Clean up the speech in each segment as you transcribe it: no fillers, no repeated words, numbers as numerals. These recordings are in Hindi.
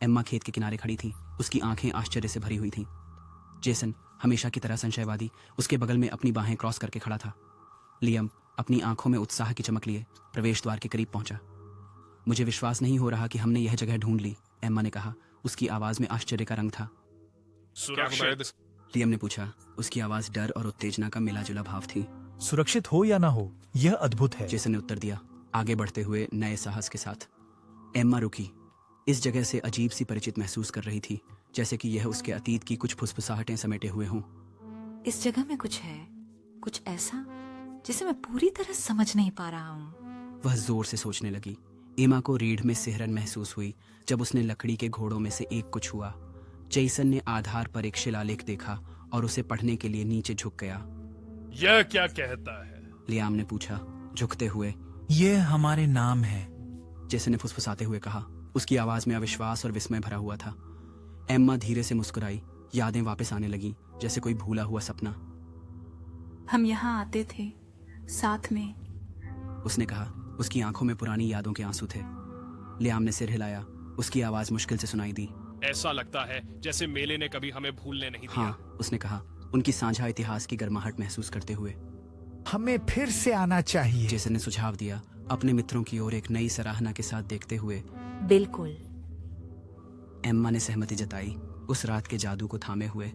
एम्मा खेत के किनारे खड़ी थी, उसकी आंखें आश्चर्य से भरी हुई थीं। जेसन, हमेशा की तरह संशयवादी, उसके बगल में अपनी बाहें क्रॉस करके खड़ा था। लियम अपनी आंखों में उत्साह की चमक लिए प्रवेश द्वार के करीब पहुंचा। मुझे विश्वास नहीं हो रहा कि हमने यह जगह ढूंढ ली, एम्मा ने कहा। उसकी आवाज में आश्चर्य का रंग था। सुरक्षित। लियम ने पूछा। उसकी आवाज डर और उत्तेजना का मिला-जुला भाव थी। सुरक्षित हो या ना हो, यह अद्भुत है। जेसन ने उत्तर दिया, आगे बढ़ते हुए नए साहस के साथ। एम्मा रुकी। इस जगह से अजीब सी परिचित महसूस कर रही थी, जैसे कि यह उसके अतीत की कुछ फुसफुसाहटें समेटे हुए हों। इस जगह में कुछ है, कुछ ऐसा जिसे मैं पूरी तरह समझ नहीं पा रहा हूँ। वह जोर से सोचने लगी। एमा को रीढ़ में सिहरन महसूस हुई जब उसने लकड़ी के घोड़ों में से एक को छुआ। जेसन ने आधार पर एक शिलालेख देखा और उसे पढ़ने के लिए नीचे झुक गया। यह क्या कहता है? लियाम ने पूछा, झुकते हुए। ये हमारे नाम है, जेसन ने फुसफुसाते हुए कहा। उसकी आवाज में अविश्वास और विस्मय भरा हुआ था। एम्मा धीरे से मुस्कुराई। यादें वापस आने लगी, जैसे कोई भूला हुआ सपना। हम यहाँ आते थे साथ में, उसने कहा। उसकी आंखों में पुरानी यादों के आंसू थे। लियाम ने सिर हिलाया। उसकी आवाज मुश्किल से सुनाई दी। ऐसा लगता है जैसे मेले ने कभी हमें भूलने नहीं दिया। हाँ, उसने कहा, उनकी साझा इतिहास की गर्माहट महसूस करते हुए। हमें फिर से आना चाहिए, जेसन ने सुझाव दिया, अपने मित्रों की ओर एक नई सराहना के साथ देखते हुए। बिल्कुल। एम्मा ने सहमति जताई, उस रात के जादू को थामे हुए।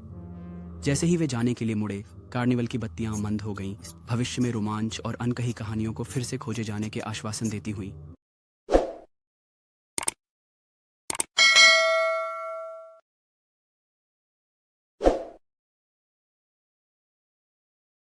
जैसे ही वे जाने के लिए मुड़े, कार्निवल की बत्तियां मंद हो गईं, भविष्य में रोमांच और अनकही कहानियों को फिर से खोजे जाने के आश्वासन देती हुई।